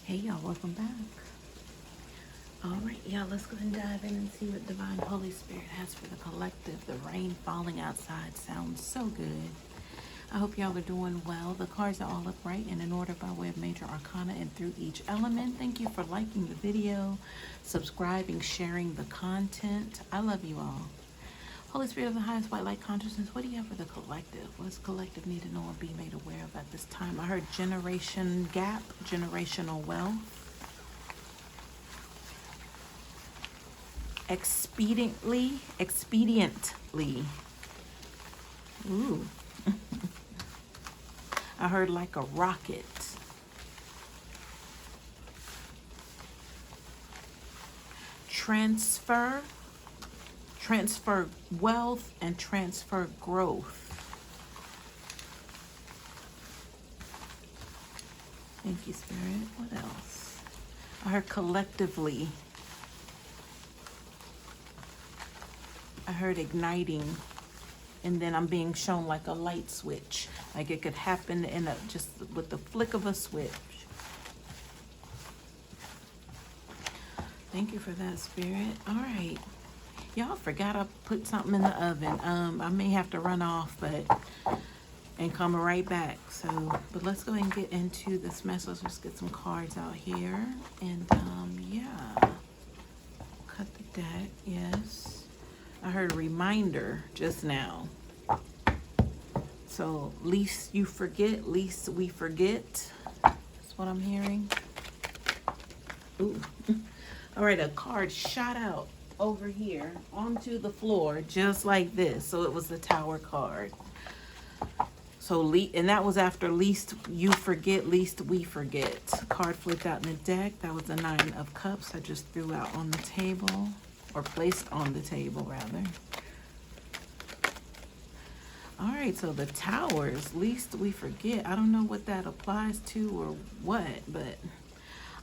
Hey y'all, welcome back. All right, y'all, let's go ahead and dive in and see what Divine Holy Spirit has for the collective. The rain falling outside sounds so good. I hope y'all are doing well. The cards are all upright and in order by way of major arcana and through each element. Thank you for liking the video, subscribing, sharing the content. I love you all. Holy Spirit of the highest white light consciousness, what do you have for the collective? What does collective need to know and be made aware of at this time? I heard generation gap, generational wealth, expediently. Ooh. I heard like a rocket. Transfer wealth and transfer growth. Thank you, Spirit. What else? I heard collectively. I heard igniting. And then I'm being shown like a light switch. Like it could happen in just with the flick of a switch. Thank you for that, Spirit. All right. Y'all forgot I put something in the oven. I may have to run off, and come right back. But let's go ahead and get into this mess. Let's just get some cards out here. And yeah. Cut the deck, yes. I heard a reminder just now. So, least you forget, least we forget. That's what I'm hearing. Ooh. All right, a card shot out over here onto the floor just like this. So it was the Tower card. So, and that was after least you forget, least we forget. Card flipped out in the deck. That was the Nine of Cups I just threw out on the table, or placed on the table rather. All right, so the Towers, least we forget. I don't know what that applies to or what, but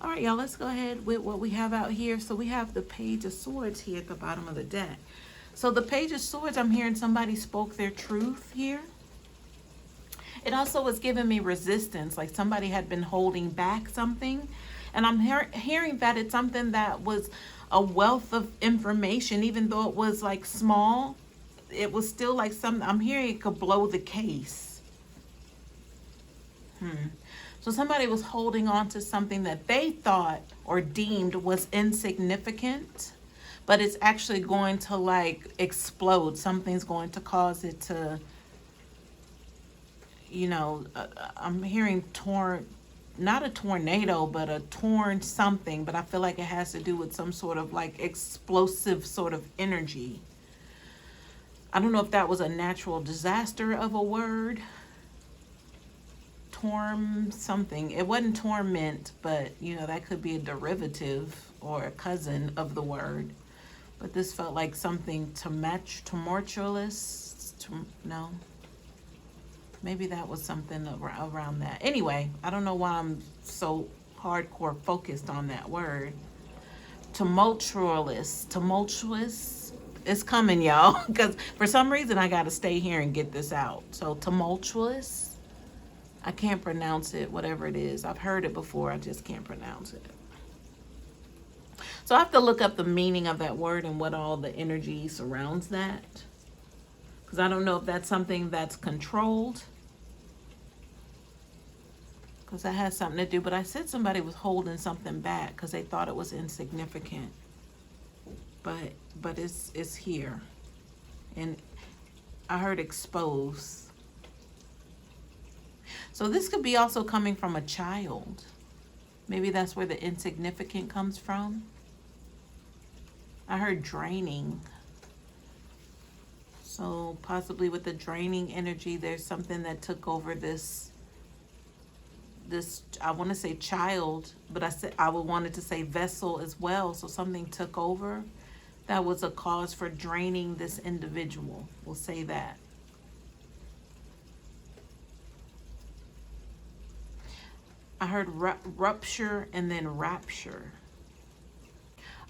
all right, y'all, let's go ahead with what we have out here. So we have the Page of Swords here at the bottom of the deck. So the Page of Swords, I'm hearing somebody spoke their truth here. It also was giving me resistance, like somebody had been holding back something. And I'm hearing that it's something that was a wealth of information, even though it was like small. It was still like something, I'm hearing it could blow the case. So somebody was holding on to something that they thought or deemed was insignificant, but it's actually going to like explode. Something's going to cause it to, you know, I'm hearing torn, not a tornado, but a torn something, but I feel like it has to do with some sort of like explosive sort of energy. I don't know if that was a natural disaster of a word. Something. It wasn't torment, but you know, that could be a derivative or a cousin of the word. But this felt like something tumultuous. No. Maybe that was something around that. Anyway, I don't know why I'm so hardcore focused on that word. Tumultuous. It's coming, y'all, because for some reason I got to stay here and get this out. So tumultuous, I can't pronounce it, whatever it is. I've heard it before, I just can't pronounce it. So I have to look up the meaning of that word and what all the energy surrounds that, because I don't know if that's something that's controlled, because that has something to do. But I said somebody was holding something back because they thought it was insignificant. But it's here. And I heard expose. So this could be also coming from a child. Maybe that's where the insignificant comes from. I heard draining. So possibly with the draining energy, there's something that took over this, I want to say child, but I would wanted to say vessel as well. So something took over. That was a cause for draining this individual. We'll say that. I heard rupture and then rapture.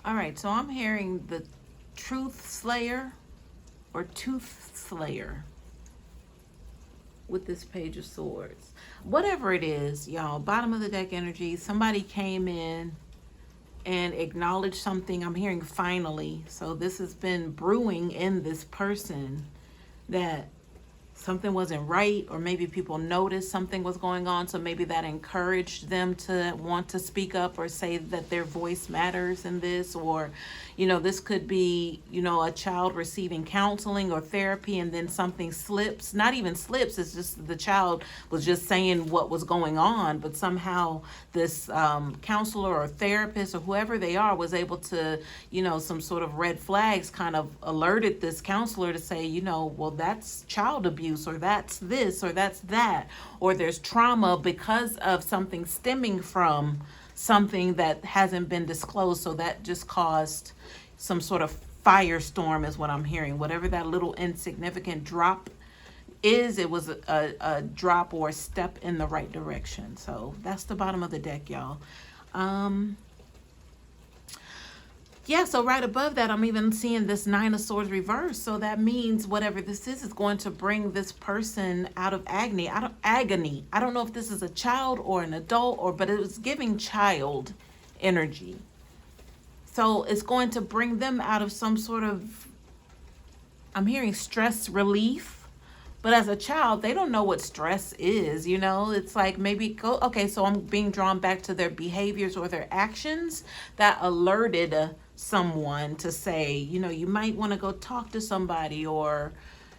All right, so I'm hearing the truth slayer or tooth slayer. with this Page of Swords. Whatever it is, y'all, bottom of the deck energy, somebody came in and acknowledged something. I'm hearing finally. So this has been brewing in this person, that something wasn't right, or maybe people noticed something was going on, so maybe that encouraged them to want to speak up or say that their voice matters in this. Or this could be a child receiving counseling or therapy, and then something slips, not even slips, it's just the child was just saying what was going on, but somehow this counselor or therapist or whoever they are was able to, some sort of red flags kind of alerted this counselor to say, well, that's child abuse, or that's this, or that's that, or there's trauma because of something stemming from something that hasn't been disclosed. So that just caused some sort of firestorm is what I'm hearing. Whatever that little insignificant drop is, it was a drop or a step in the right direction. So that's the bottom of the deck, y'all. Yeah, so right above that, I'm even seeing this Nine of Swords reversed. So that means whatever this is going to bring this person out of agony. I don't know if this is a child or an adult, but it was giving child energy. So it's going to bring them out of some sort of, I'm hearing stress relief. But as a child, they don't know what stress is, It's like maybe so I'm being drawn back to their behaviors or their actions that alerted someone to say, you might want to go talk to somebody, or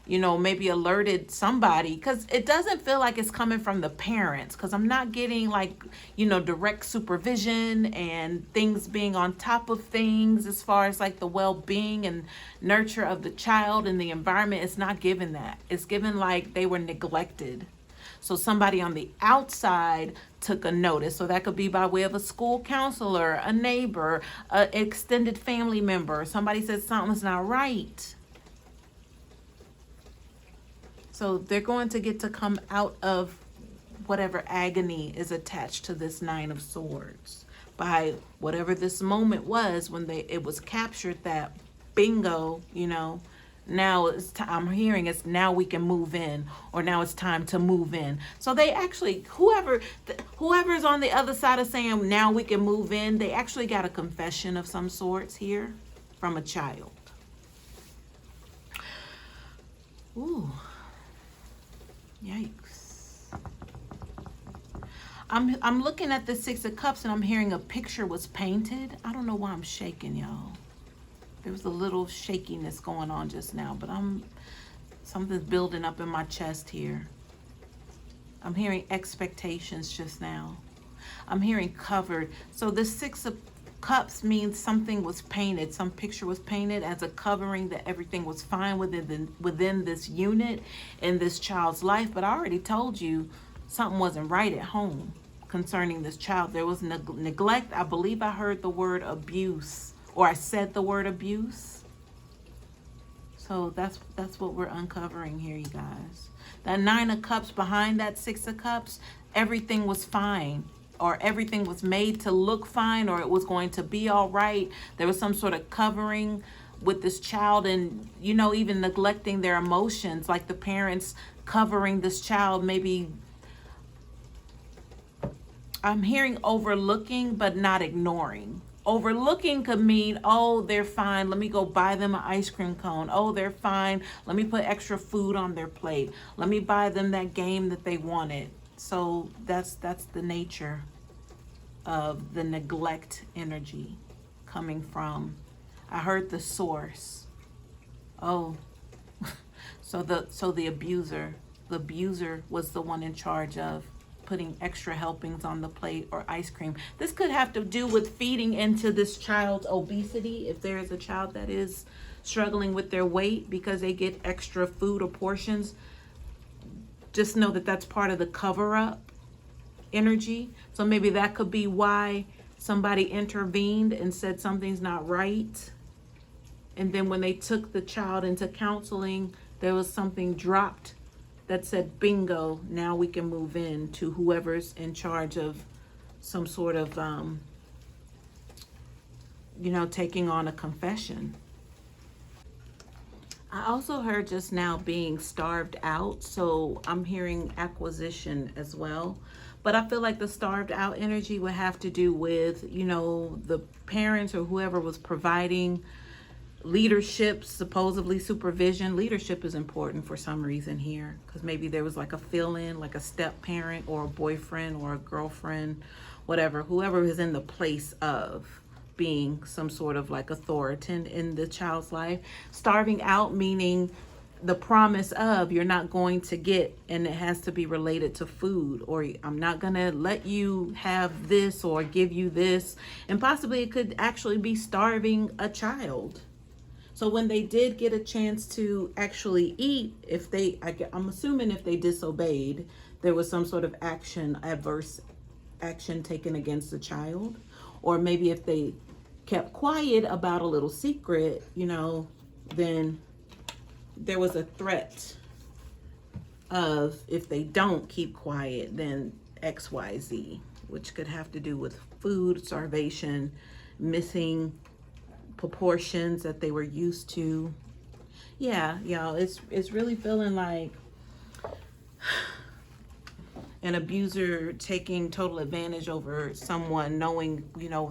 maybe alerted somebody, because it doesn't feel like it's coming from the parents, because I'm not getting like direct supervision and things being on top of things as far as like the well-being and nurture of the child and the environment. It's not given that. It's given like they were neglected. So somebody on the outside took a notice. So that could be by way of a school counselor, a neighbor, an extended family member. Somebody said something's not right. So they're going to get to come out of whatever agony is attached to this Nine of Swords by whatever this moment was when it was captured, that bingo, now it's I'm hearing it's now we can move in, or now it's time to move in. So they actually, whoever's on the other side of saying now we can move in, they actually got a confession of some sorts here from a child. Ooh. Yikes. I'm looking at the Six of Cups and I'm hearing a picture was painted. I don't know why I'm shaking, y'all. There was a little shakiness going on just now, but something's building up in my chest here. I'm hearing expectations just now. I'm hearing covered. So the Six of Cups means something was painted, some picture was painted as a covering that everything was fine within this unit in this child's life. But I already told you something wasn't right at home concerning this child. There was neglect. I believe I heard the word abuse, or I said the word abuse. So that's what we're uncovering here, you guys. That Nine of Cups behind that Six of Cups, everything was fine, or everything was made to look fine, or it was going to be all right. There was some sort of covering with this child, and even neglecting their emotions, like the parents covering this child. Maybe I'm hearing overlooking but not ignoring. Overlooking could mean, oh, they're fine, let me go buy them an ice cream cone. Oh, they're fine, let me put extra food on their plate. Let me buy them that game that they wanted. So that's the nature of the neglect energy coming from. I heard the source. Oh, so the abuser was the one in charge of putting extra helpings on the plate or ice cream. This could have to do with feeding into this child's obesity. If there is a child that is struggling with their weight because they get extra food or portions, just know that that's part of the cover-up energy. So maybe that could be why somebody intervened and said something's not right. And then when they took the child into counseling, there was something dropped that said, bingo, now we can move in, to whoever's in charge of some sort of, taking on a confession. I also heard just now being starved out, so I'm hearing acquisition as well. But I feel like the starved out energy would have to do with, the parents or whoever was providing leadership, supposedly supervision. Leadership is important for some reason here, because maybe there was like a fill-in, like a step parent or a boyfriend or a girlfriend, whatever, whoever is in the place of being some sort of like authority in the child's life. Starving out meaning the promise of you're not going to get, and it has to be related to food, or I'm not going to let you have this or give you this. And possibly it could actually be starving a child. So when they did get a chance to actually eat, I'm assuming if they disobeyed, there was some sort of adverse action taken against the child. Or maybe if they kept quiet about a little secret, then there was a threat of, if they don't keep quiet, then XYZ, which could have to do with food, starvation, missing proportions that they were used to. Yeah, y'all, it's really feeling like an abuser taking total advantage over someone, knowing,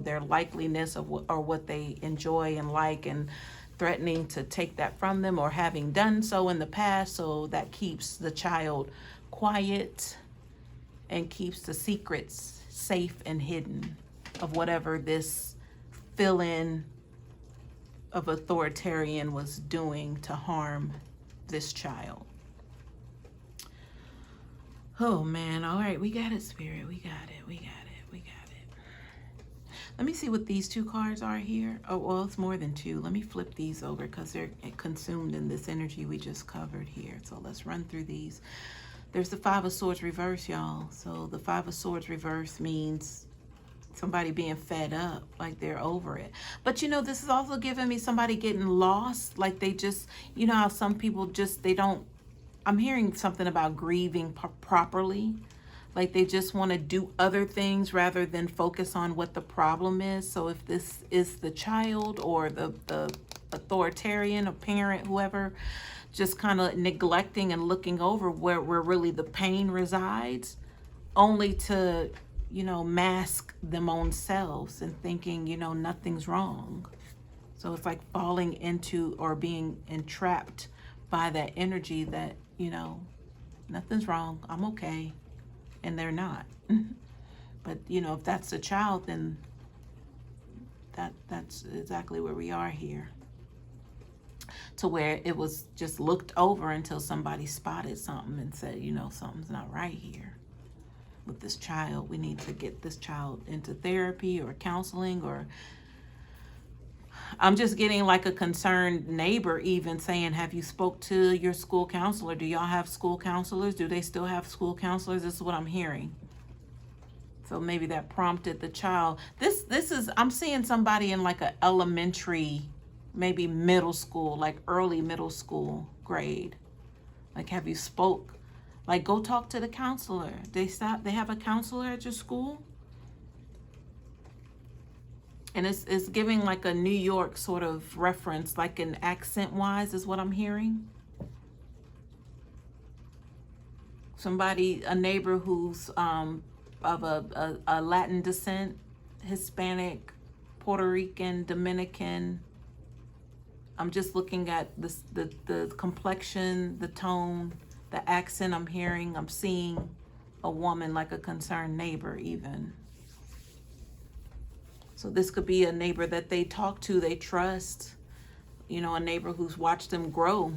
their likeliness of what they enjoy and like, and threatening to take that from them, or having done so in the past. So that keeps the child quiet and keeps the secrets safe and hidden of whatever this fill-in of authoritarian was doing to harm this child. Oh man, all right, we got it, Spirit. We got it. Let me see what these two cards are here. Oh, well, it's more than two. Let me flip these over because they're consumed in this energy we just covered here. So let's run through these. There's the Five of Swords reverse, y'all. So the Five of Swords reverse means somebody being fed up, like they're over it. But this is also giving me somebody getting lost, like they just, how some people just, I'm hearing something about grieving properly. Like they just want to do other things rather than focus on what the problem is. So if this is the child or the authoritarian or parent, whoever, just kind of neglecting and looking over where really the pain resides, only to, mask them own selves and thinking, nothing's wrong. So it's like falling into or being entrapped by that energy that, nothing's wrong, I'm okay. And they're not. But, if that's the child, then that's exactly where we are here. To where it was just looked over until somebody spotted something and said, something's not right here with this child. We need to get this child into therapy or counseling, or I'm just getting like a concerned neighbor even saying, have you spoke to your school counselor? Do y'all have school counselors? Do they still have school counselors? This is what I'm hearing. So maybe that prompted the child. This is, I'm seeing somebody in like an elementary, maybe middle school, like early middle school grade. Like, have you spoke? Like, go talk to the counselor. They have a counselor at your school? And it's giving like a New York sort of reference, like an accent-wise is what I'm hearing. Somebody, a neighbor who's of a Latin descent, Hispanic, Puerto Rican, Dominican. I'm just looking at the complexion, the tone, the accent I'm hearing. I'm seeing a woman, like a concerned neighbor even. So this could be a neighbor that they talk to, they trust, a neighbor who's watched them grow,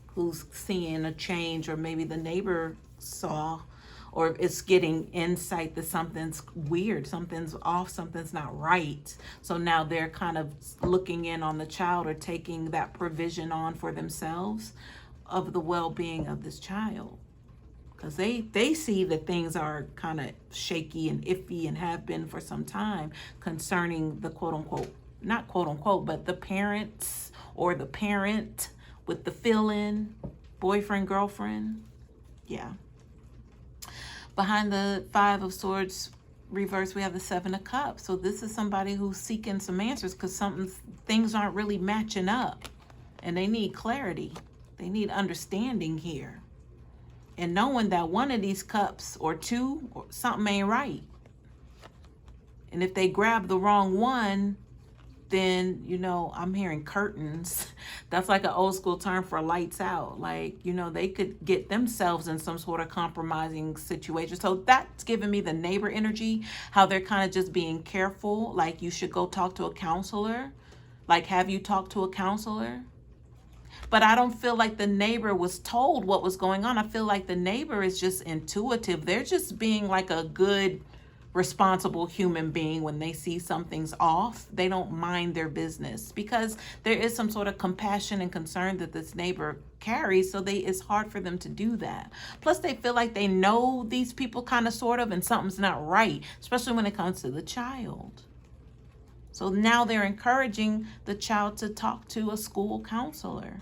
who's seeing a change, or maybe the neighbor saw, or is getting insight that something's weird, something's off, something's not right. So now they're kind of looking in on the child, or taking that provision on for themselves of the well-being of this child. Because they see that things are kind of shaky and iffy and have been for some time concerning the quote-unquote, not quote-unquote, but the parents or the parent with the fill-in, boyfriend, girlfriend. Yeah. Behind the Five of Swords reverse, we have the Seven of Cups. So this is somebody who's seeking some answers because things aren't really matching up. And they need clarity. They need understanding here. And knowing that one of these cups or two, or something ain't right. And if they grab the wrong one, then, you know, I'm hearing curtains. That's like an old school term for lights out. Like, you know, they could get themselves in some sort of compromising situation. So that's giving me the neighbor energy, how they're kind of just being careful. Like, you should go talk to a counselor. Like, have you talked to a counselor? But I don't feel like the neighbor was told what was going on. I feel like the neighbor is just intuitive. They're just being like a good, responsible human being. When they see something's off, they don't mind their business, because there is some sort of compassion and concern that this neighbor carries. So it's hard for them to do that. Plus, they feel like they know these people kind of, sort of, and something's not right, especially when it comes to the child. So now they're encouraging the child to talk to a school counselor.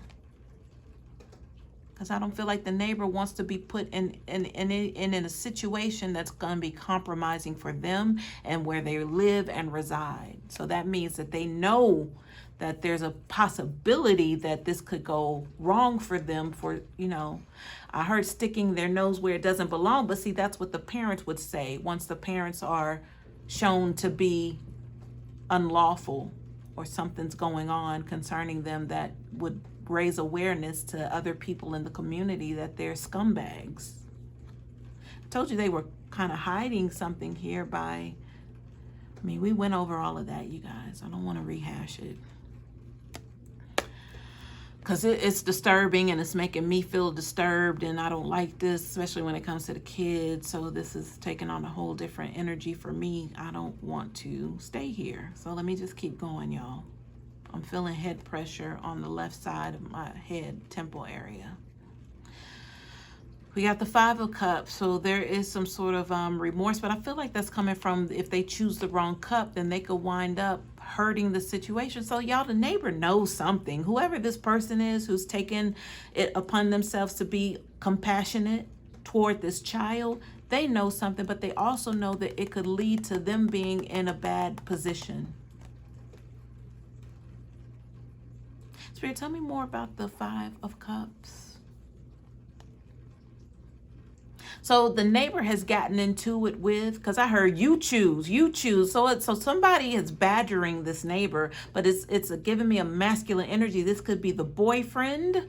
Because I don't feel like the neighbor wants to be put in a situation that's going to be compromising for them and where they live and reside. So that means that they know that there's a possibility that this could go wrong for them. For, you know, I heard sticking their nose where it doesn't belong. But see, that's what the parents would say once the parents are shown to be unlawful, or something's going on concerning them that would raise awareness to other people in the community that they're scumbags. I told you they were kind of hiding something here by, I mean, we went over all of that, you guys. I don't want to rehash it, because it's disturbing and it's making me feel disturbed, and I don't like this, especially when it comes to the kids. So this is taking on a whole different energy for me. I don't want to stay here. So let me just keep going, y'all. I'm feeling head pressure on the left side of my head, temple area. We got the 5 of Cups, so there is some sort of remorse, but I feel like that's coming from, if they choose the wrong cup, then they could wind up hurting the situation. So y'all, the neighbor knows something. Whoever this person is who's taken it upon themselves to be compassionate toward this child, they know something, but they also know that it could lead to them being in a bad position. Spirit, tell me more about the 5 of Cups. So the neighbor has gotten into it with, because I heard you choose. So somebody is badgering this neighbor, but it's giving me a masculine energy. This could be the boyfriend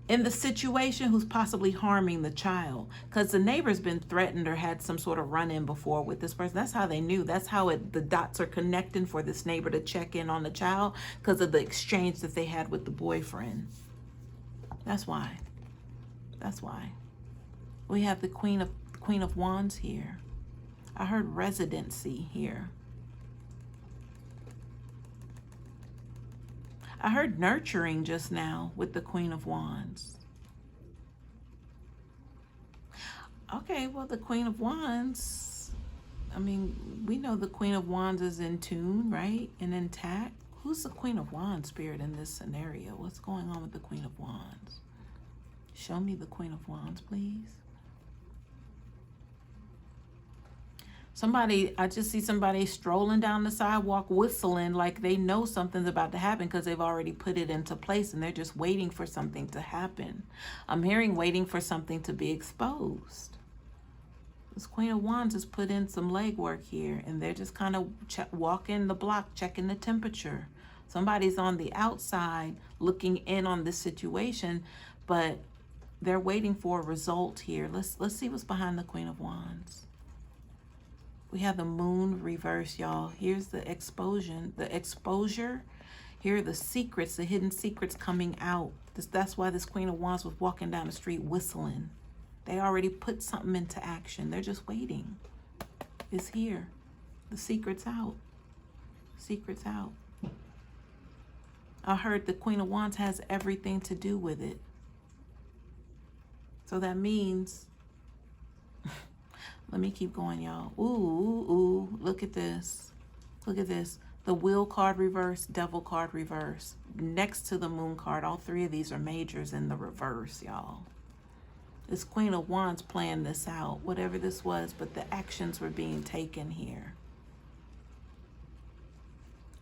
in the situation who's possibly harming the child, because the neighbor's been threatened or had some sort of run-in before with this person. That's how they knew. That's how the dots are connecting for this neighbor to check in on the child, because of the exchange that they had with the boyfriend. That's why. We have the Queen of Wands here. I heard residency here. I heard nurturing just now with the Queen of Wands. Okay, well, the Queen of Wands, I mean, we know the Queen of Wands is in tune, right? And intact. Who's the Queen of Wands, Spirit, in this scenario? What's going on with the Queen of Wands? Show me the Queen of Wands, please. I just see somebody strolling down the sidewalk whistling like they know something's about to happen, because they've already put it into place and they're just waiting for something to happen. I'm hearing waiting for something to be exposed. This Queen of Wands has put in some legwork here, and they're just kind of walking the block, checking the temperature. Somebody's on the outside looking in on this situation, but they're waiting for a result here. Let's see what's behind the Queen of Wands. We have the Moon reverse, y'all. Here's the exposure. Here are the secrets, the hidden secrets coming out. That's why this Queen of Wands was walking down the street whistling. They already put something into action. They're just waiting. It's here. The secret's out. Secret's out. I heard the Queen of Wands has everything to do with it. So that means... Let me keep going, y'all. Ooh, look at this. Look at this. The Wheel card reverse, Devil card reverse. Next to the Moon card, all 3 of these are majors in the reverse, y'all. This Queen of Wands planned this out, whatever this was, but the actions were being taken here.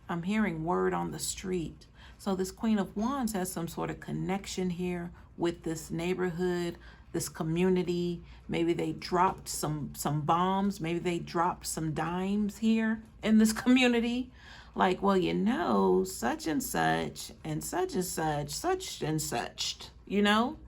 I'm hearing word on the street. So this Queen of Wands has some sort of connection here with this neighborhood, this community. Maybe they dropped some bombs. Maybe they dropped some dimes here in this community. Like, well, you know, such and such and such and such, such and such, you know?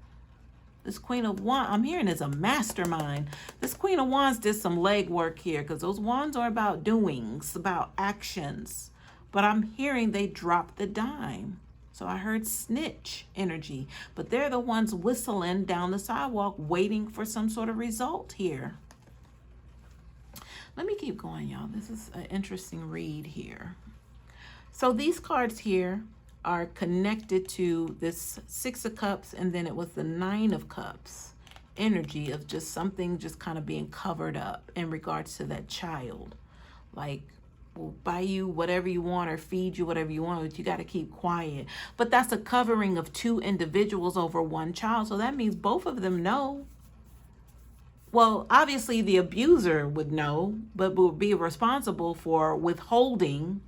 This Queen of Wands, I'm hearing, is a mastermind. This Queen of Wands did some legwork here because those wands are about doings, about actions. But I'm hearing they dropped the dime. So I heard snitch energy. But they're the ones whistling down the sidewalk waiting for some sort of result here. Let me keep going, y'all. This is an interesting read here. So these cards here are connected to this Six of Cups, and then it was the Nine of Cups energy of just something just kind of being covered up in regards to that child. Like, we'll buy you whatever you want or feed you whatever you want, but you got to keep quiet. But that's a covering of two individuals over one child. So that means both of them know. Well, obviously the abuser would know, but would be responsible for withholding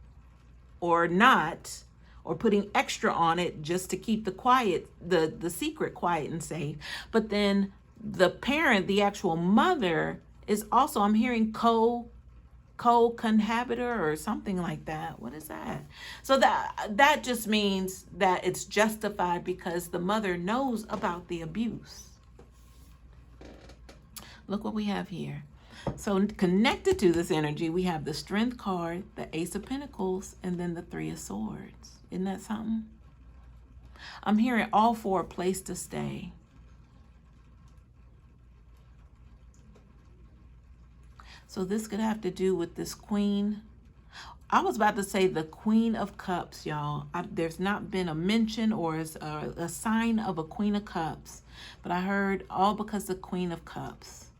or not, or putting extra on it just to keep the secret quiet and safe. But then the parent, the actual mother, is also, I'm hearing co-cohabitor or something like that. What is that? So that just means that it's justified because the mother knows about the abuse. Look what we have here. So connected to this energy, we have the Strength card, the Ace of Pentacles, and then the Three of Swords. Isn't that something? I'm hearing all for a place to stay. So this could have to do with this Queen. I was about to say the Queen of Cups, y'all. There's not been a mention or a sign of a Queen of Cups, but I heard all because the Queen of Cups.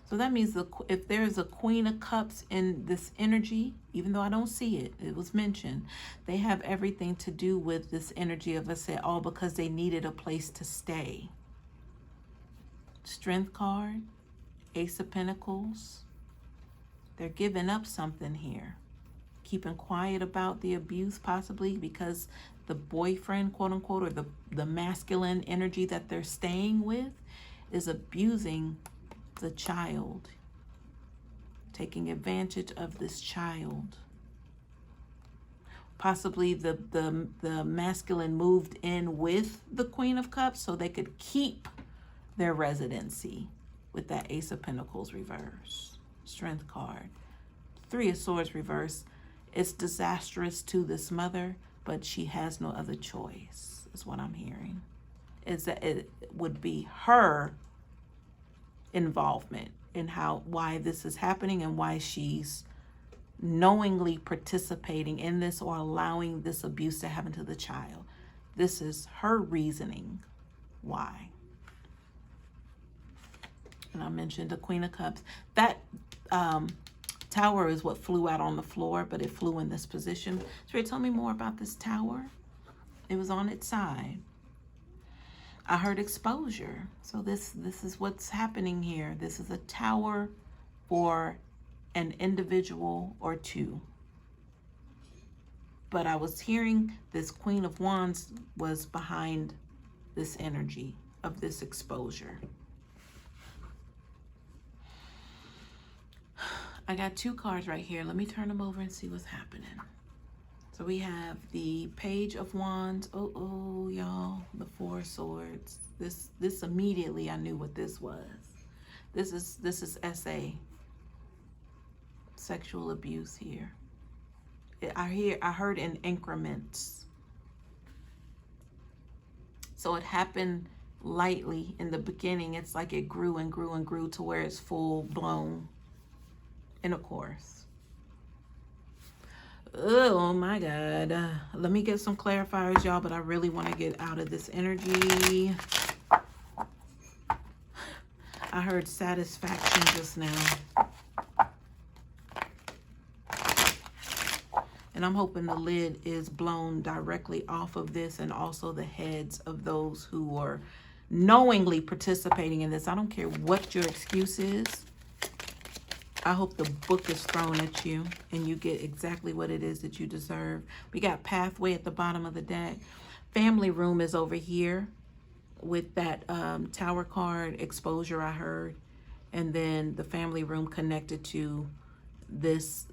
So that means if there's a Queen of Cups in this energy, even though I don't see it, it was mentioned, they have everything to do with this energy of, I said, all because they needed a place to stay. Strength card, Ace of Pentacles. They're giving up something here. Keeping quiet about the abuse, possibly because the boyfriend, quote unquote, or the masculine energy that they're staying with is abusing the child, taking advantage of this child. Possibly the masculine moved in with the Queen of Cups so they could keep their residency with that Ace of Pentacles reverse. Strength card. Three of Swords reverse. It's disastrous to this mother, but she has no other choice, is what I'm hearing. Is that it would be her involvement in why this is happening and why she's knowingly participating in this or allowing this abuse to happen to the child. This is her reasoning why. And I mentioned the Queen of Cups. That tower is what flew out on the floor, but it flew in this position. So tell me more about this tower. It was on its side. I heard exposure. So this is what's happening here. This is a tower for an individual or two. But I was hearing this Queen of Wands was behind this energy of this exposure. I got two cards right here. Let me turn them over and see what's happening. So we have the Page of Wands. Oh, y'all, the Four of Swords. This immediately I knew what this was. This is SA. Sexual abuse here. I heard in increments. So it happened lightly in the beginning. It's like it grew and grew and grew to where it's full blown intercourse. Oh my God. Let me get some clarifiers, y'all, but I really want to get out of this energy. I heard satisfaction just now. And I'm hoping the lid is blown directly off of this and also the heads of those who are knowingly participating in this. I don't care what your excuse is. I hope the book is thrown at you and you get exactly what it is that you deserve. We got pathway at the bottom of the deck. Family room is over here with that tower card exposure I heard. And then the family room connected to this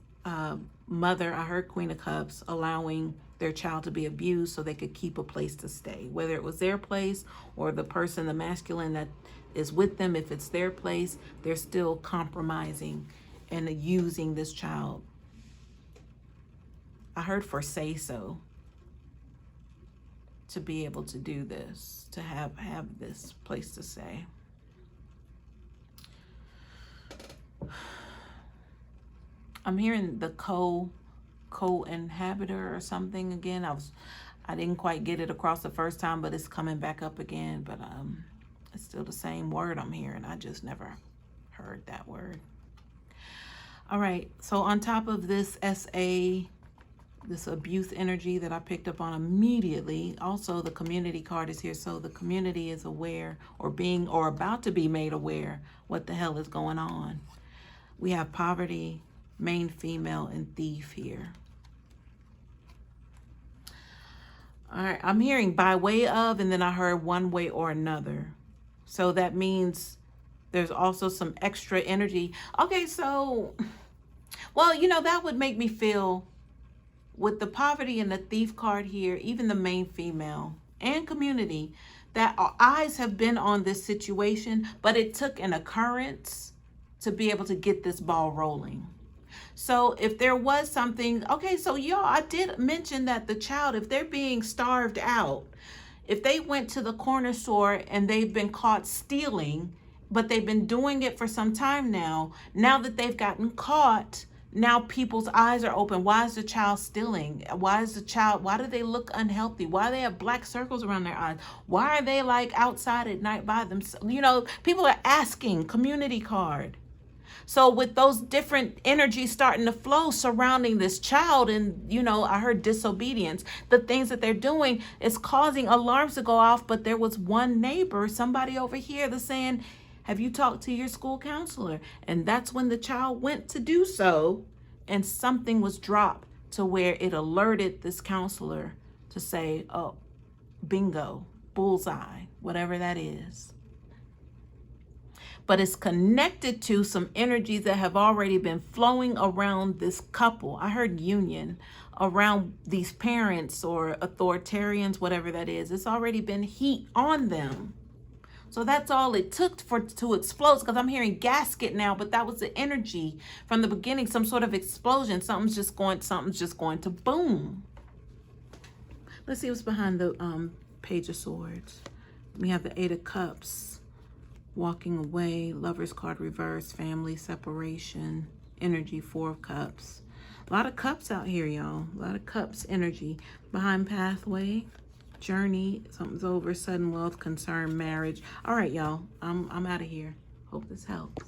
mother, I heard Queen of Cups, allowing their child to be abused so they could keep a place to stay. Whether it was their place or the person, the masculine that is with them, if it's their place, they're still compromising and using this child. I heard for say so, to be able to do this, to have this place to stay. I'm hearing the co-inhabitor or something again. I didn't quite get it across the first time, but it's coming back up again. But it's still the same word I'm hearing. I just never heard that word. All right, so on top of this SA, this abuse energy that I picked up on immediately, also the community card is here. So the community is aware or about to be made aware what the hell is going on. We have poverty, main female, and thief here. All right, I'm hearing by way of, and then I heard one way or another. So that means there's also some extra energy. Okay, so, well, you know, that would make me feel with the poverty and the thief card here, even the main female and community, that our eyes have been on this situation, but it took an occurrence to be able to get this ball rolling. So if there was something, okay, so y'all, I did mention that the child, if they're being starved out, if they went to the corner store and they've been caught stealing, but they've been doing it for some time now that they've gotten caught, now people's eyes are open. Why is the child stealing? Why do they look unhealthy? Why do they have black circles around their eyes? Why are they like outside at night by themselves? You know, people are asking, community card. So with those different energies starting to flow surrounding this child, and, you know, I heard disobedience, the things that they're doing is causing alarms to go off. But there was one neighbor, somebody over here, that's saying, have you talked to your school counselor? And that's when the child went to do so, and something was dropped to where it alerted this counselor to say, oh, bingo, bullseye, whatever that is. But it's connected to some energies that have already been flowing around this couple. I heard union around these parents or authoritarians, whatever that is. It's already been heat on them. So that's all it took to explode, because I'm hearing gasket now, but that was the energy from the beginning, some sort of explosion. Something's just going to boom. Let's see what's behind the Page of Swords. We have the Eight of Cups. Walking away, Lover's card reverse, family, separation, energy, Four of Cups. A lot of cups out here, y'all. A lot of cups energy. Behind pathway, journey, something's over, sudden wealth, concern, marriage. All right, y'all. I'm out of here. Hope this helps.